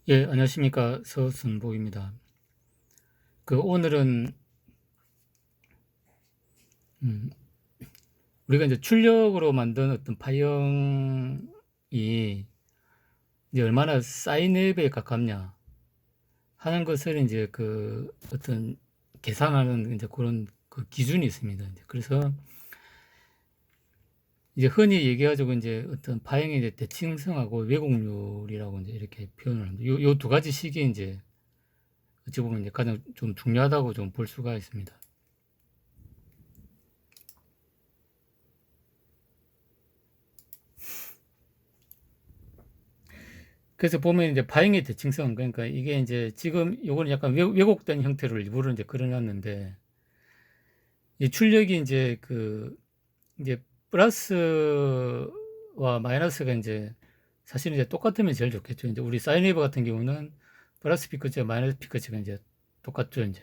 예, 안녕하십니까. 서순복입니다. 오늘은, 음, 우리가 이제 출력으로 만든 어떤 파형이 이제 얼마나 사인앱에 가깝냐 하는 것을 이제 어떤 계산하는 이제 그런 그 기준이 있습니다. 이제 그래서 이제 흔히 얘기해가지고 이제 어떤 파형의 이제 대칭성하고 왜곡률이라고 이제 이렇게 표현을 합니다. 요 두 가지 식이 이제 어찌 보면 이제 가장 좀 중요하다고 좀 볼 수가 있습니다. 그래서 보면 이제 파행의 대칭성, 그러니까 이게 이제 지금 요거는 약간 왜곡된 형태로 일부러 이제 그려놨는데, 이 출력이 이제 이제 플러스와 마이너스가 이제 사실은 이제 똑같으면 제일 좋겠죠. 이제 우리 사인웨이브 같은 경우는 플러스 피크치와 마이너스 피크치가 이제 똑같죠, 이제.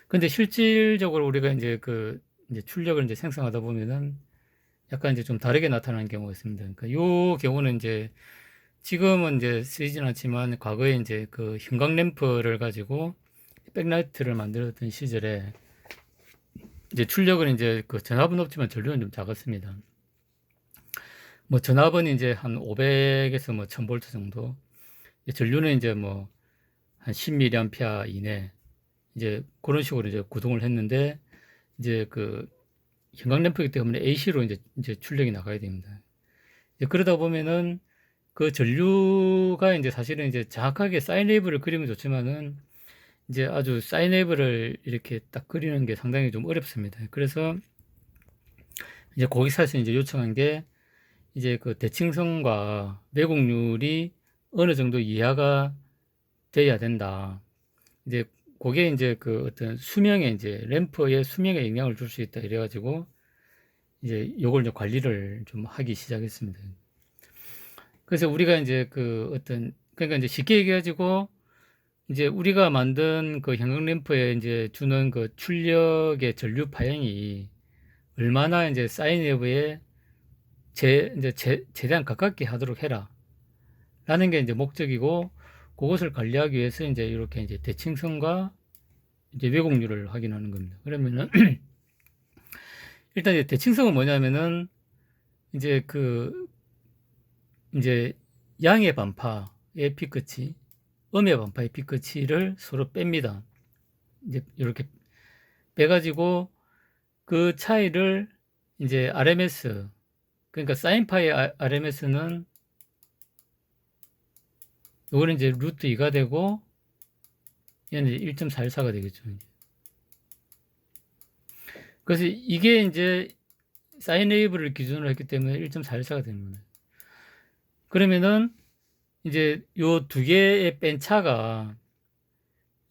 근데 실질적으로 우리가 이제 이제 출력을 이제 생성하다 보면은 약간 이제 좀 다르게 나타나는 경우가 있습니다. 그러니까 요 경우는 이제 지금은 이제 쓰이진 않지만 과거에 이제 그 형광 램프를 가지고 백라이트를 만들었던 시절에 이제 출력은 이제 그 전압은 높지만 전류는 좀 작았습니다. 뭐 전압은 이제 한 500에서 뭐 1000볼트 정도. 전류는 이제 뭐 한 10mA 이내 이제 그런 식으로 이제 구동을 했는데 이제 형광 램프이기 때문에 AC로 이제 출력이 나가야 됩니다. 이제 그러다 보면은 그 전류가 이제 사실은 이제 정확하게 사인 웨이브를 그리면 좋지만은 이제 아주 사인 웨이브를 이렇게 딱 그리는 게 상당히 좀 어렵습니다. 그래서 이제 거기서 이제 요청한 게 이제 그 대칭성과 왜곡률이 어느 정도 이하가 돼야 된다. 이제 그게 이제 그 어떤 수명에 이제 램프의 수명에 영향을 줄 수 있다 이래가지고 이제 요걸 이제 관리를 좀 하기 시작했습니다. 그래서 우리가 이제 그러니까 이제 쉽게 얘기해가지고 이제 우리가 만든 그 형광 램프에 이제 주는 그 출력의 전류 파형이 얼마나 이제 사인 웨이브에 최대한 가깝게 하도록 해라. 라는 게 이제 목적이고, 그것을 관리하기 위해서 이제 이렇게 이제 대칭성과 이제 왜곡률을 확인하는 겁니다. 그러면은, 일단 이제 대칭성은 뭐냐면은, 이제 이제 양의 반파의 피끝이, 음의 반파의 피끝이를 서로 뺍니다. 이제 이렇게 빼가지고 그 차이를 이제 RMS, 그러니까 사인파의 RMS는 요거는 이제 루트 2가 되고 얘는 1.414가 되겠죠. 그래서 이게 이제 사인 웨이브를 기준으로 했기 때문에 1.414가 되는 거예요. 그러면은 이제 요 두 개의 뺀 차가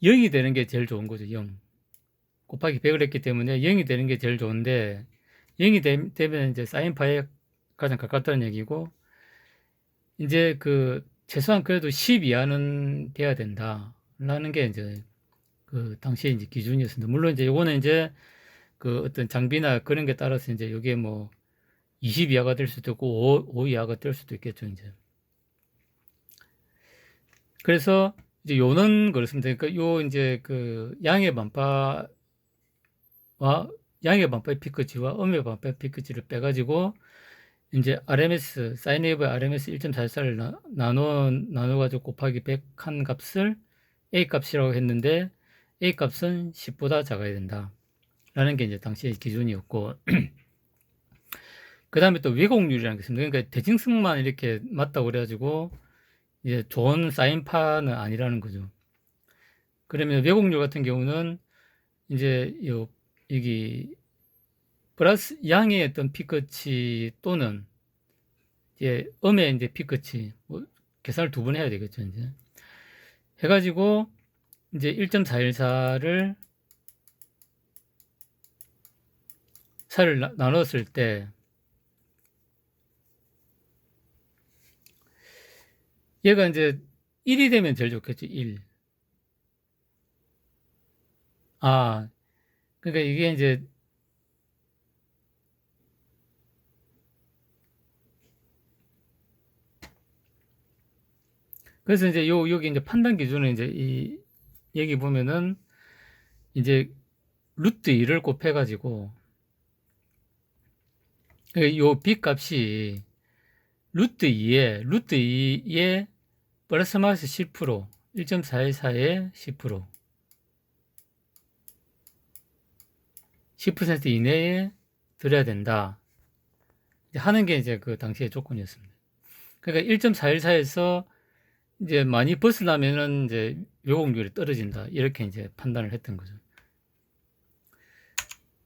0이 되는 게 제일 좋은 거죠. 0. 곱하기 100을 했기 때문에 0이 되는 게 제일 좋은데 0이 되면 이제 사인파에 가장 가깝다는 얘기고 이제 최소한 그래도 10 이하는 돼야 된다라는 게 이제 당시에 이제 기준이었습니다. 물론 이제 요거는 이제 어떤 장비나 그런 게 따라서 이제 요게 뭐 20 이하가 될 수도 있고 5 이하가 될 수도 있겠죠, 이제. 그래서 이제 요는 그렇습니다. 그러니까 요 이제 양의 반파와 양의 반파의 피크치와 음의 반파의 피크치를 빼가지고 이제 RMS 사인 웨이브 RMS 1.44를 나눠가지고 곱하기 100 한 값을 A 값이라고 했는데 A 값은 10보다 작아야 된다. 라는 게 이제 당시의 기준이었고 그 다음에 또 왜곡률이라는 게 있습니다. 그러니까 대칭성만 이렇게 맞다고 그래가지고 이제 좋은 사인파는 아니라는 거죠. 그러면 왜곡률 같은 경우는 이제 여기 플러스 양의 어떤 피크치 또는 이제 음의 이제 피크치 뭐 계산을 두 번 해야 되겠죠, 이제. 해가지고 이제 1.414를 차를 나눴을 때 얘가 이제 1이 되면 제일 좋겠죠, 1. 아, 그러니까 이게 이제 그래서 이제 여기 이제 판단 기준은 이제 여기 보면은 이제 루트 2를 곱해가지고 요 b 값이 루트 2에 플러스 마이너스 10% 1.414에 10% 10% 이내에 들어야 된다 하는 게 이제 그 당시의 조건이었습니다. 그러니까 1.414에서 이제 많이 벗어나면은 이제 요공률이 떨어진다 이렇게 이제 판단을 했던 거죠.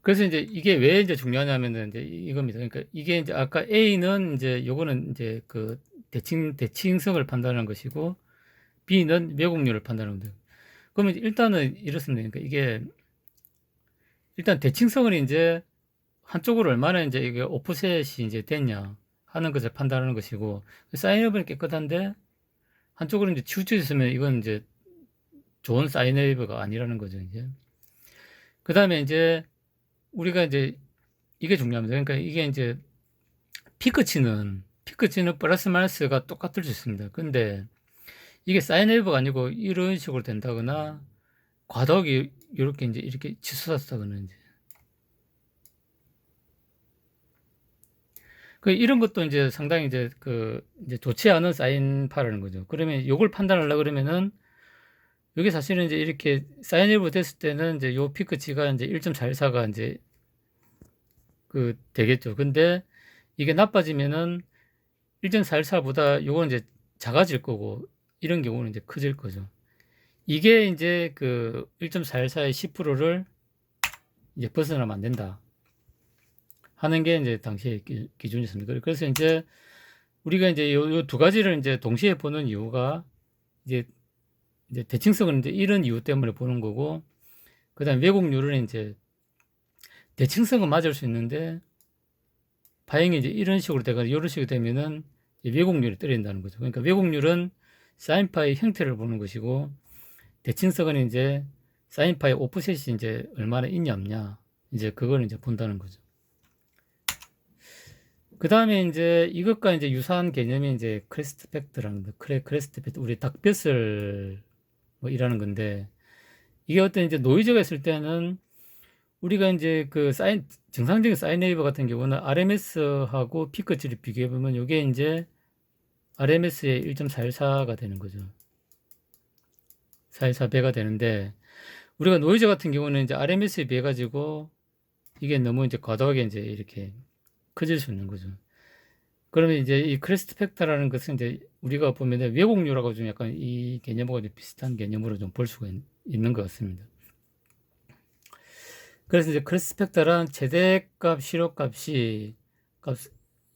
그래서 이제 이게 왜 이제 중요하냐면은 이제 이겁니다. 그러니까 이게 이제 아까 A는 이제 요거는 이제 그 대칭성을 판단하는 것이고 B는 왜곡률을 판단하는 거예요. 그러면 일단은 이렇습니다. 그러니까 이게 일단 대칭성은 이제 한쪽으로 얼마나 이제 이게 오프셋이 이제 됐냐 하는 것을 판단하는 것이고 사인웨이브는 깨끗한데 한쪽으로 이제 치우쳐 있으면 이건 이제 좋은 사인웨이브가 아니라는 거죠. 이제 그 다음에 이제 우리가 이제 이게 중요합니다. 그러니까 이게 이제 피크치는 플러스 마이너스가 똑같을 수 있습니다. 근데 이게 사인웨이브가 아니고 이런 식으로 된다거나 과덕이 이렇게 이제 이렇게 치솟았다거나 이제 그 이런 것도 이제 상당히 이제 그 이제 좋지 않은 사인파라는 거죠. 그러면 요걸 판단하려고 그러면은 여기 사실은 이제 이렇게 사인웨이브 됐을 때는 이제 요 피크치가 이제 1.414가 이제 그 되겠죠. 근데 이게 나빠지면은 1.414보다 요건 이제 작아질 거고 이런 경우는 이제 커질 거죠. 이게 이제 그 1.414의 10%를 이제 벗어나면 안 된다 하는 게 이제 당시의 기준이었습니다. 그래서 이제 우리가 이제 요 두 가지를 이제 동시에 보는 이유가 이제 대칭성은 이제 이런 이유 때문에 보는 거고, 그 다음에 왜곡률은 이제 대칭성은 맞을 수 있는데 파행이 이제 이런 식으로 되거나 이런 식으로 되면은 왜곡률이 떨어진다는 거죠. 그러니까 왜곡률은 사인파의 형태를 보는 것이고, 대칭성은 이제 사인파의 오프셋이 이제 얼마나 있냐 없냐 이제 그걸 이제 본다는 거죠. 그 다음에 이제 이것과 이제 유사한 개념이 이제 크레스트 팩터라는 거, 크레스트 팩터, 우리 닭벼슬 뭐 이라는 건데, 이게 어떤 이제 노이즈가 있을 때는 우리가 이제 그 정상적인 사인웨이브 같은 경우는 RMS하고 피크치를 비교해 보면 이게 이제 RMS의 1.414가 되는 거죠. 414배가 되는데, 우리가 노이즈 같은 경우는 이제 RMS에 비해 가지고 이게 너무 이제 과도하게 이제 이렇게 커질 수 있는 거죠. 그러면 이제 이 크레스트 팩터라는 것은 이제 우리가 보면 왜곡률하고 좀 약간 이 개념하고 비슷한 개념으로 좀 볼 수가 있는 것 같습니다. 그래서 이제 크레스트 팩터란 최대값, 실효값이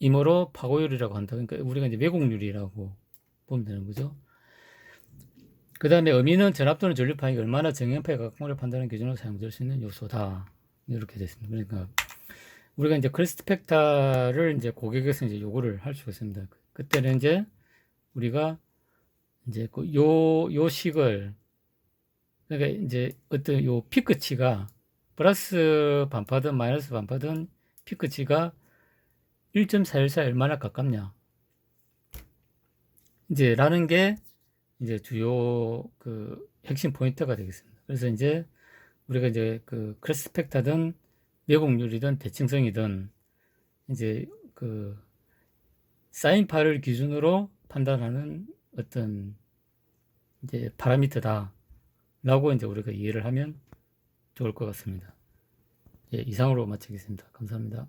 임으로 파고율이라고 한다. 그러니까 우리가 이제 왜곡률이라고 보면 되는 거죠. 그 다음에 의미는 전압 또는 전류 파행이 얼마나 정형파의 각각을 판단하는 기준으로 사용될 수 있는 요소다. 이렇게 됐습니다. 그러니까 우리가 이제 크레스트 팩터를 이제 고객에서 이제 요구를 할 수가 있습니다. 그때는 이제 우리가 이제 요 식을, 그러니까 이제 어떤 요 피크치가 플러스 반파든 마이너스 반파든 피크치가 1.414에 얼마나 가깝냐 이제 라는 게 이제 주요 그 핵심 포인트가 되겠습니다. 그래서 이제 우리가 이제 그 크레스트 팩터든 왜곡률이든 대칭성이든 이제 그 사인파를 기준으로 판단하는 어떤 이제 파라미터다라고 이제 우리가 이해를 하면 좋을 것 같습니다. 예, 이상으로 마치겠습니다. 감사합니다.